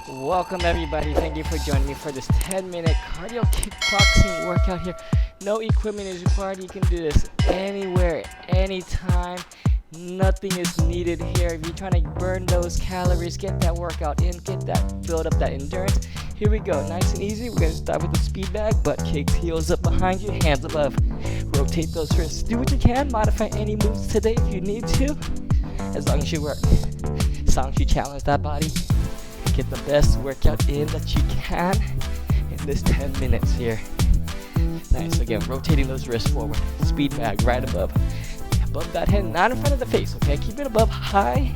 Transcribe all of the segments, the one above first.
Welcome everybody, thank you for joining me for this 10-minute cardio kickboxing workout here. No equipment is required, you can do this anywhere, anytime. Nothing is needed here. If you're trying to burn those calories, get that workout in, build up that endurance. Here we go, nice and easy. We're gonna start with the speed bag, butt kicks, heels up behind you, hands above. Rotate those wrists. Do what you can, modify any moves today if you need to, as long as you work. As long as you challenge that body. Get the best workout in that you can in this 10 minutes here. Nice, again, rotating those wrists forward. Speed bag right above that head, not in front of the face, okay? Keep it above, high.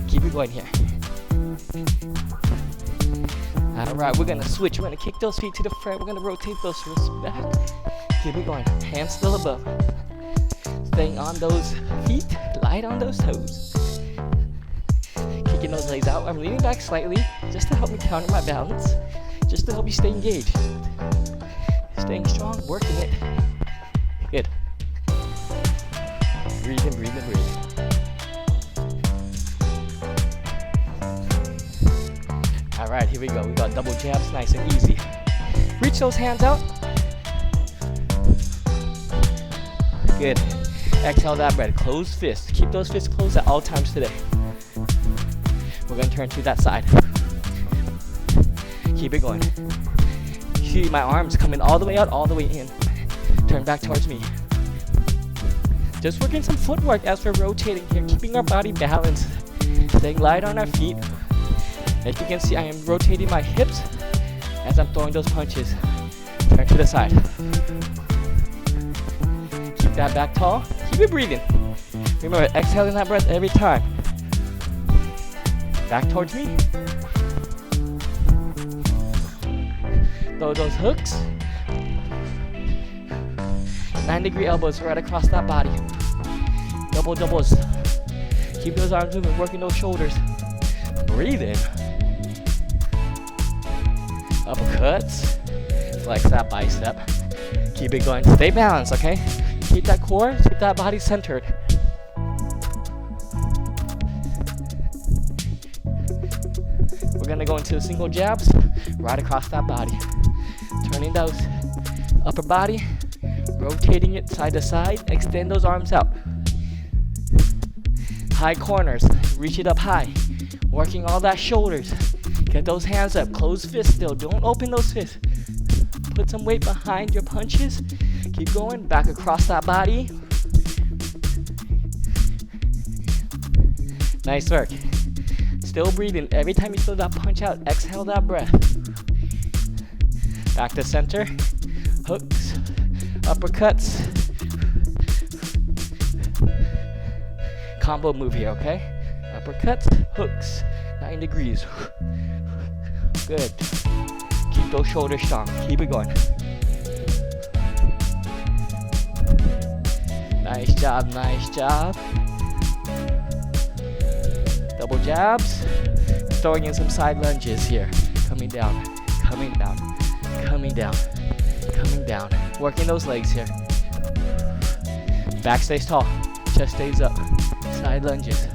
Keep it going here. Alright, we're gonna switch. We're gonna kick those feet to the front. We're gonna rotate those wrists back. Keep it going. Hands still above. Staying on those feet, light on those toes. Kicking those legs out. I'm leaning back slightly just to help me counter my balance. Just to help you stay engaged. Staying strong, working it. Good. Breathe in, breathe in, breathe. Alright, here we go. We got double jabs, nice and easy. Reach those hands out. Good. Exhale that breath. Closed fists. Keep those fists closed at all times today. We're going to turn to that side. Keep it going. See my arms coming all the way out, all the way in. Turn back towards me. Just working some footwork as we're rotating here, keeping our body balanced. Staying light on our feet. As you can see, I am rotating my hips as I'm throwing those punches. Turn to the side. Keep that back tall. Keep it breathing. Remember, exhaling that breath every time. Back towards me. Throw those hooks. 9-degree elbows right across that body. Doubles. Keep those arms moving, working those shoulders. Breathe in. Uppercuts. Flex that bicep. Keep it going. Stay balanced, okay? Keep that core, keep that body centered. We're gonna go into single jabs right across that body. Turning those upper body, rotating it side to side. Extend those arms out. High corners, reach it up high. Working all that shoulders. Get those hands up, close fists still. Don't open those fists. Put some weight behind your punches. Keep going, back across that body. Nice work. Still breathing. Every time you throw that punch out, exhale that breath. Back to center. Hooks, uppercuts. Combo move here, okay? Uppercuts, hooks, 9 degrees. Good. Keep those shoulders strong. Keep it going. Nice job, nice job. Double jabs. Throwing in some side lunges here. Coming down, coming down, coming down, coming down. Working those legs here. Back stays tall. Chest stays up. Side lunges.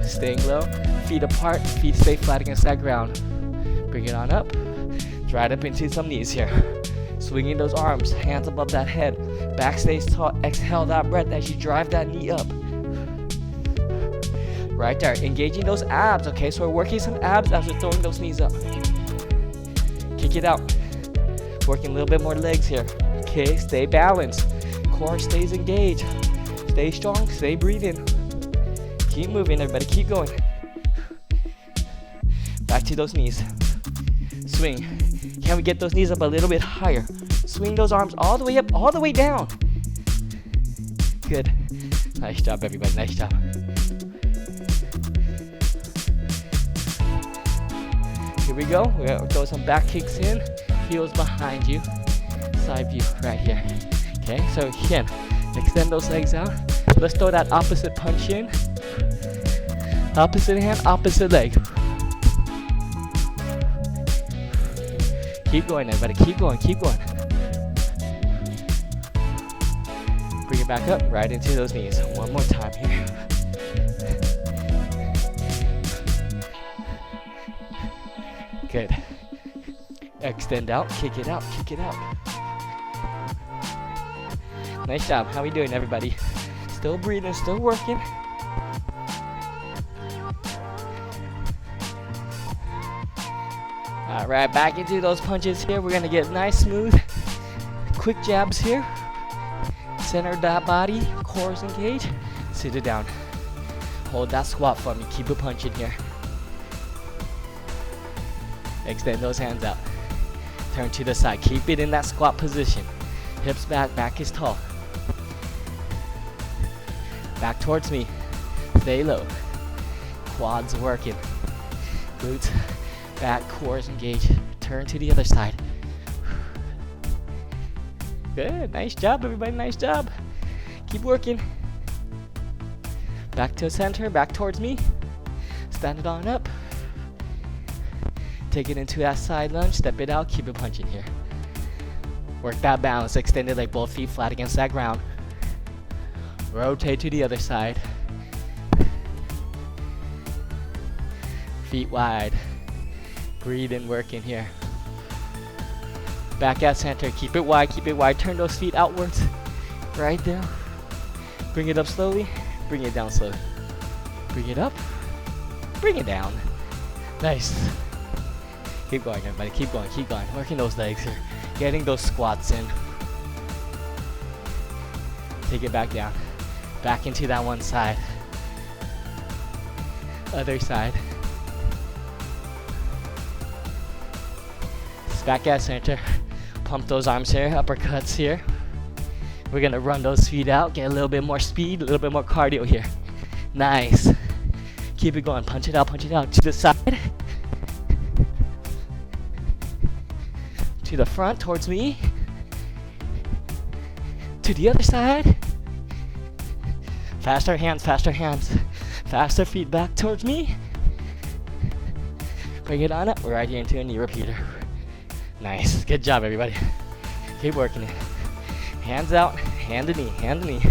Staying low. Feet apart. Feet stay flat against that ground. Bring it on up. Right up into some knees here. Swinging those arms. Hands above that head. Back stays tall. Exhale that breath as you drive that knee up. Right there. Engaging those abs. Okay, so we're working some abs as we're throwing those knees up. Kick it out. Working a little bit more legs here. Okay, stay balanced. Core stays engaged. Stay strong, stay breathing. Keep moving, everybody, keep going. Back to those knees. Swing. Can we get those knees up a little bit higher? Swing those arms all the way up, all the way down. Good. Nice job, everybody, nice job. Here we go. We're gonna throw some back kicks in. Heels behind you. Side view right here. Okay, so again, extend those legs out. Let's throw that opposite punch in. Opposite hand, opposite leg. Keep going, everybody. Keep going, keep going. Bring it back up, right into those knees. One more time here. Good. Extend out, kick it out, kick it out. Nice job. How we doing, everybody? Still breathing, still working. All right, back into those punches here. We're gonna get nice, smooth, quick jabs here. Center that body, core is engaged. Sit it down. Hold that squat for me. Keep it punching here. Extend those hands out. Turn to the side. Keep it in that squat position. Hips back, back is tall. Back towards me. Stay low. Quads working. Glutes, back, core is engaged. Turn to the other side. Good. Nice job, everybody. Nice job. Keep working. Back to center. Back towards me. Stand it on up. Take it into that side lunge. Step it out. Keep it punching here. Work that balance. Extend it like both feet flat against that ground. Rotate to the other side. Feet wide. Breathe and work in here. Back at center. Keep it wide. Keep it wide. Turn those feet outwards. Right there. Bring it up slowly. Bring it down slowly. Bring it up. Bring it down. Nice. Keep going, everybody. Keep going. Keep going. Working those legs here. Getting those squats in. Take it back down. Back into that one side. Other side. Back at center. Pump those arms here. Uppercuts here. We're gonna run those feet out. Get a little bit more speed. A little bit more cardio here. Nice. Keep it going. Punch it out. Punch it out. To the side. To the front. Towards me. To the other side. Faster hands. Faster hands. Faster feet back towards me. Bring it on up. We're right here into a knee repeater. Nice. Good job, everybody. Keep working it. Hands out. Hand to knee. Hand to knee.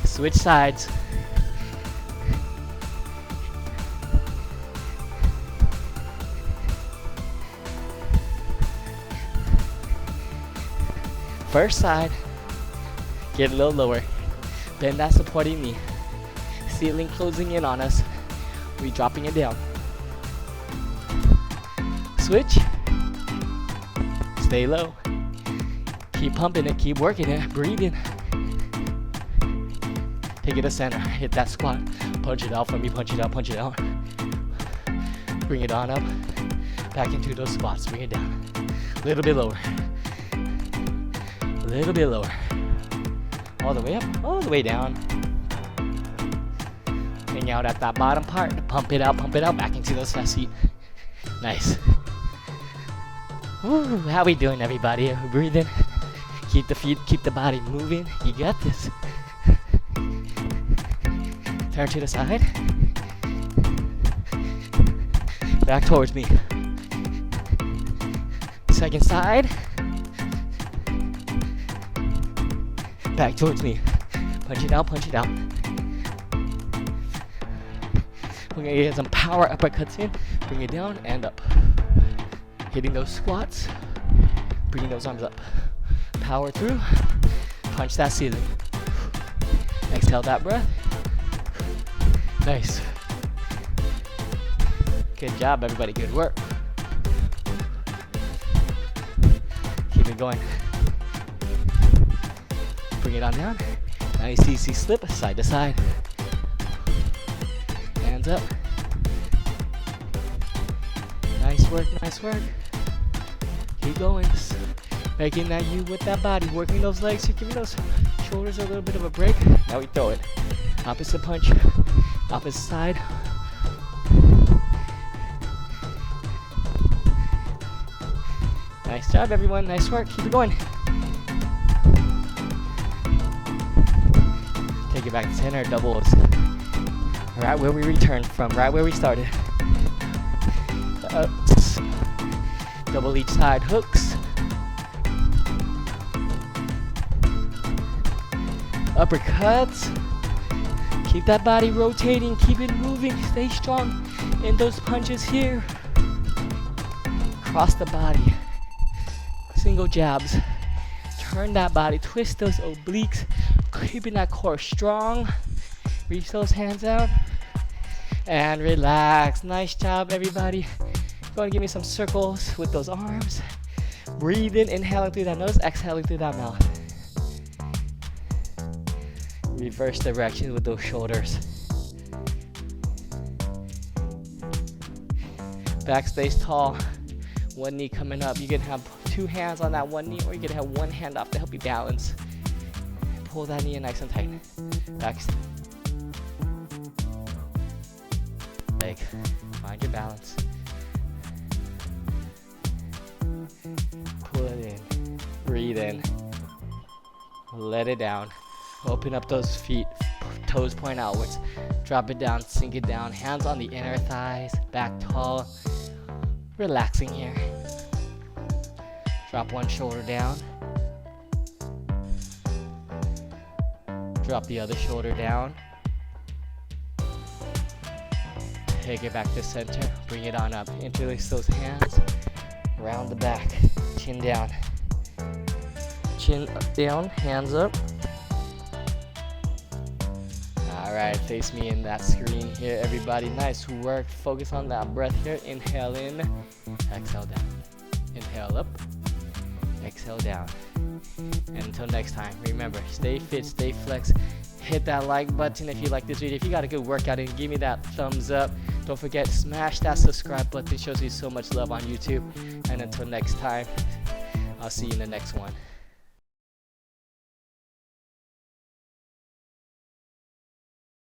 Switch sides. First side. Get a little lower. Bend that supporting knee. Ceiling closing in on us. We dropping it down. Switch. Stay low. Keep pumping it. Keep working it. Breathing. Take it to center. Hit that squat. Punch it out for me. Punch it out. Punch it out. Bring it on up. Back into those squats. Bring it down. A little bit lower. A little bit lower. All the way up. All the way down. Hang out at that bottom part. Pump it out. Pump it out. Back into those fast feet. Nice. Woo, how we doing, everybody? Breathing. Keep the feet, keep the body moving. You got this. Turn to the side. Back towards me. Second side. Back towards me. Punch it out, punch it out. We're gonna get some power uppercuts in. Bring it down and up. Hitting those squats, bringing those arms up. Power through, punch that ceiling. Exhale that breath. Nice. Good job, everybody, good work. Keep it going. Bring it on down. Nice easy slip, side to side. Hands up. Nice work, nice work. Keep going. Making that you with that body. Working those legs. You're giving those shoulders a little bit of a break. Now we throw it. Opposite punch. Opposite side. Nice job, everyone. Nice work. Keep it going. Take it back to center. Doubles. Right where we returned from. Right where we started. Ups. Double each side. Hooks. Uppercuts. Keep that body rotating, keep it moving, stay strong in those punches here. Cross the body, single jabs. Turn that body, twist those obliques, keeping that core strong. Reach those hands out and relax. Nice job, everybody. Go and give me some circles with those arms. Breathe in, inhaling through that nose, exhaling through that mouth. Reverse direction with those shoulders. Back stays tall. One knee coming up. You can have 2 hands on that one knee, or you can have 1 hand off to help you balance. Pull that knee in nice and tight. Back. Leg. Find your balance. Pull it in. Breathe in. Let it down. Open up those feet. Toes point outwards. Drop it down. Sink it down. Hands on the inner thighs. Back tall. Relaxing here. Drop one shoulder down. Drop the other shoulder down. Take it back to center. Bring it on up. Interlace those hands. Round the back. Chin down. Chin down. Hands up. Alright, face me in that screen here, everybody. Nice work. Focus on that breath here. Inhale in. Exhale down. Inhale up. Exhale down. And until next time, remember, stay fit, stay flex. Hit that like button if you like this video. If you got a good workout in, give me that thumbs up. Don't forget, smash that subscribe button. It shows you so much love on YouTube. And until next time, I'll see you in the next one.